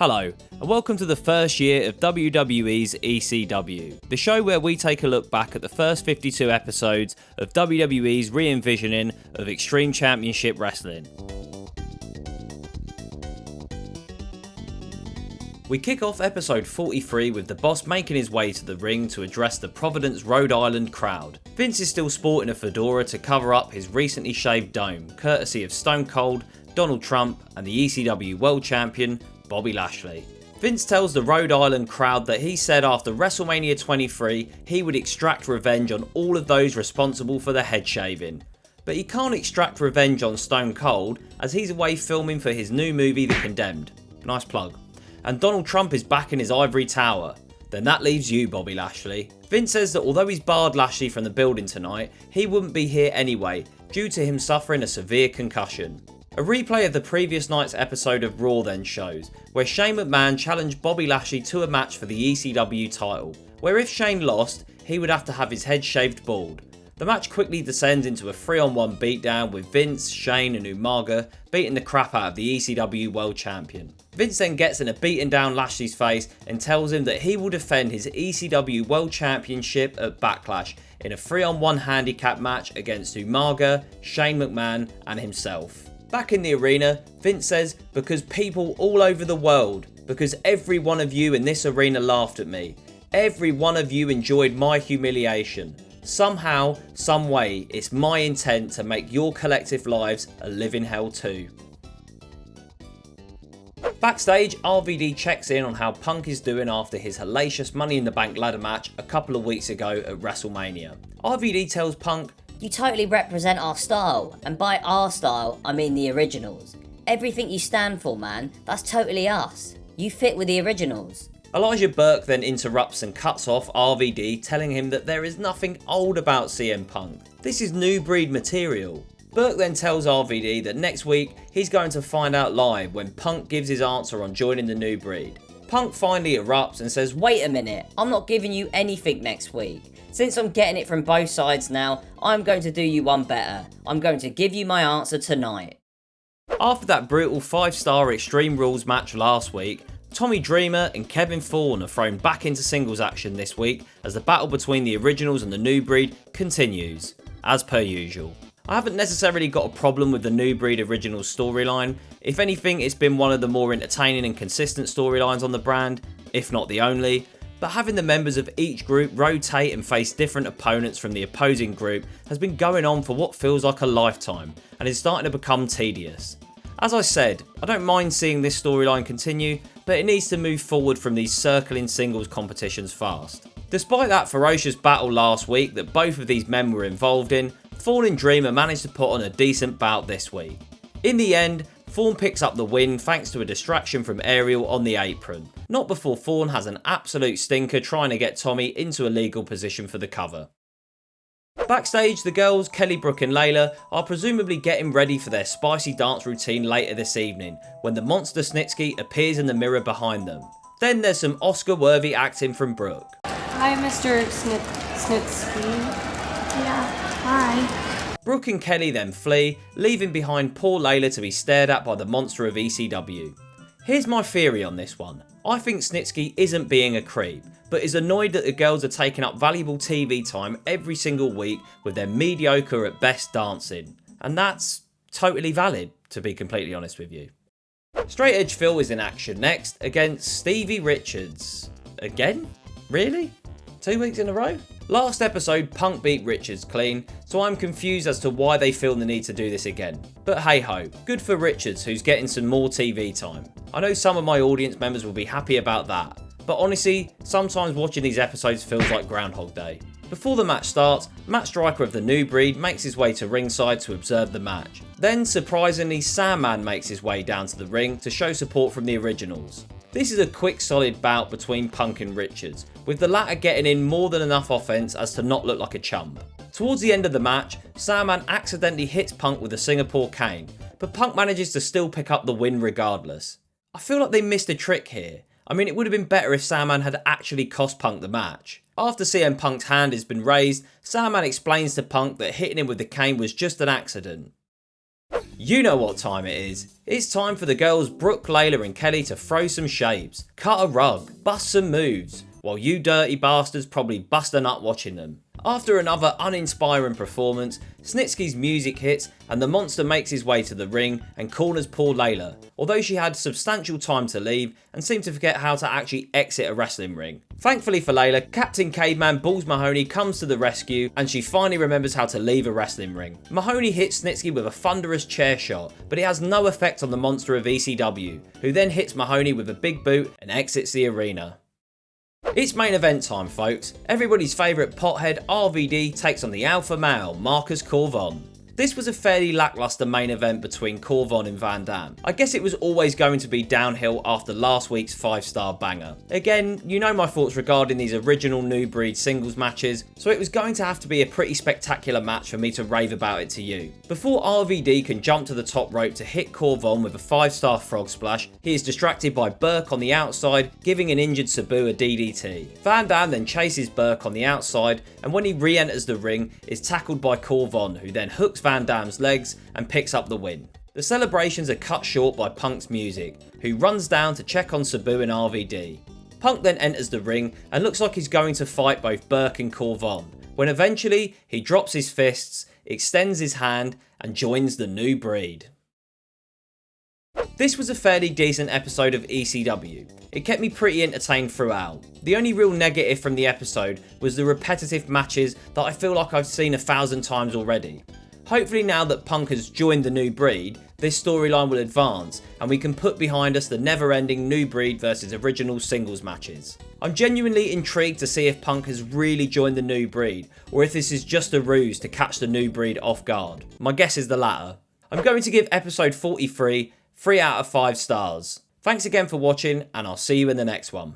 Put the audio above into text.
Hello, and welcome to the first year of WWE's ECW, the show where we take a look back at the first 52 episodes of WWE's re-envisioning of Extreme Championship Wrestling. We kick off episode 43 with the boss making his way to the ring to address the Providence, Rhode Island crowd. Vince is still sporting a fedora to cover up his recently shaved dome, courtesy of Stone Cold, Donald Trump and the ECW World Champion, Bobby Lashley. Vince tells the Rhode Island crowd that he said after WrestleMania 23 he would extract revenge on all of those responsible for the head shaving. But he can't extract revenge on Stone Cold as he's away filming for his new movie The Condemned. Nice plug. And Donald Trump is back in his ivory tower. Then that leaves you, Bobby Lashley. Vince says that although he's barred Lashley from the building tonight, he wouldn't be here anyway due to him suffering a severe concussion. A replay of the previous night's episode of Raw then shows, where Shane McMahon challenged Bobby Lashley to a match for the ECW title, where if Shane lost, he would have to have his head shaved bald. The match quickly descends into a 3-on-1 beatdown with Vince, Shane and Umaga beating the crap out of the ECW World Champion. Vince then gets in a beating down Lashley's face and tells him that he will defend his ECW World Championship at Backlash in a 3-on-1 handicap match against Umaga, Shane McMahon and himself. Back in the arena, Vince says, because people all over the world, because every one of you in this arena laughed at me. Every one of you enjoyed my humiliation. Somehow, some way, it's my intent to make your collective lives a living hell too. Backstage, RVD checks in on how Punk is doing after his hellacious Money in the Bank ladder match a couple of weeks ago at WrestleMania. RVD tells Punk, "You totally represent our style, and by our style, I mean the originals. Everything you stand for, man, that's totally us. You fit with the originals." Elijah Burke then interrupts and cuts off RVD, telling him that there is nothing old about CM Punk. This is new breed material. Burke then tells RVD that next week he's going to find out live when Punk gives his answer on joining the new breed. Punk finally erupts and says, "Wait a minute, I'm not giving you anything next week. Since I'm getting it from both sides now, I'm going to do you one better. I'm going to give you my answer tonight." After that brutal 5-star Extreme Rules match last week, Tommy Dreamer and Kevin Thorne are thrown back into singles action this week as the battle between the originals and the new breed continues, as per usual. I haven't necessarily got a problem with the new breed originals storyline. If anything, it's been one of the more entertaining and consistent storylines on the brand, if not the only. But having the members of each group rotate and face different opponents from the opposing group has been going on for what feels like a lifetime and is starting to become tedious. As I said, I don't mind seeing this storyline continue, but it needs to move forward from these circling singles competitions fast. Despite that ferocious battle last week that both of these men were involved in, Thorne and Dreamer managed to put on a decent bout this week. In the end, Thorne picks up the win thanks to a distraction from Ariel on the apron. Not before Thorne has an absolute stinker trying to get Tommy into a legal position for the cover. Backstage, the girls, Kelly, Brooke and Layla, are presumably getting ready for their spicy dance routine later this evening when the monster Snitsky appears in the mirror behind them. Then there's some Oscar-worthy acting from Brooke. "Hi, Mr. Snitsky. Yeah, hi." Brooke and Kelly then flee, leaving behind poor Layla to be stared at by the monster of ECW. Here's my theory on this one. I think Snitsky isn't being a creep, but is annoyed that the girls are taking up valuable TV time every single week with their mediocre at best dancing. And that's totally valid, to be completely honest with you. Straight Edge Phil is in action next against Stevie Richards. Again? Really? 2 weeks in a row? Last episode, Punk beat Richards clean, so I'm confused as to why they feel the need to do this again. But hey ho, good for Richards who's getting some more TV time. I know some of my audience members will be happy about that, but honestly, sometimes watching these episodes feels like Groundhog Day. Before the match starts, Matt Striker of the New Breed makes his way to ringside to observe the match. Then, surprisingly, Sandman makes his way down to the ring to show support from the originals. This is a quick solid bout between Punk and Richards, with the latter getting in more than enough offense as to not look like a chump. Towards the end of the match, Sandman accidentally hits Punk with a Singapore cane, but Punk manages to still pick up the win regardless. I feel like they missed a trick here. I mean, it would have been better if Sandman had actually cost Punk the match. After CM Punk's hand has been raised, Sandman explains to Punk that hitting him with the cane was just an accident. You know what time it is. It's time for the girls Brooke, Layla and Kelly to throw some shapes, cut a rug, bust some moves, while you dirty bastards probably bust a nut watching them. After another uninspiring performance, Snitsky's music hits and the monster makes his way to the ring and corners poor Layla, although she had substantial time to leave and seemed to forget how to actually exit a wrestling ring. Thankfully for Layla, Captain Caveman Balls Mahoney comes to the rescue and she finally remembers how to leave a wrestling ring. Mahoney hits Snitsky with a thunderous chair shot, but it has no effect on the monster of ECW, who then hits Mahoney with a big boot and exits the arena. It's main event time, folks. Everybody's favourite pothead RVD takes on the alpha male Marcus Corvon. This was a fairly lackluster main event between Corvon and Van Dam. I guess it was always going to be downhill after last week's 5-star banger. Again, you know my thoughts regarding these original New Breed singles matches, so it was going to have to be a pretty spectacular match for me to rave about it to you. Before RVD can jump to the top rope to hit Corvon with a 5-star frog splash, he is distracted by Burke on the outside, giving an injured Sabu a DDT. Van Dam then chases Burke on the outside, and when he re-enters the ring, is tackled by Corvon, who then hooks Van Dam's legs and picks up the win. The celebrations are cut short by Punk's music, who runs down to check on Sabu and RVD. Punk then enters the ring and looks like he's going to fight both Burke and Corvon, when eventually he drops his fists, extends his hand and joins the New Breed. This was a fairly decent episode of ECW. It kept me pretty entertained throughout. The only real negative from the episode was the repetitive matches that I feel like I've seen 1,000 times already. Hopefully now that Punk has joined the New Breed, this storyline will advance and we can put behind us the never-ending New Breed versus original singles matches. I'm genuinely intrigued to see if Punk has really joined the New Breed or if this is just a ruse to catch the New Breed off guard. My guess is the latter. I'm going to give episode 43 3 out of 5 stars. Thanks again for watching and I'll see you in the next one.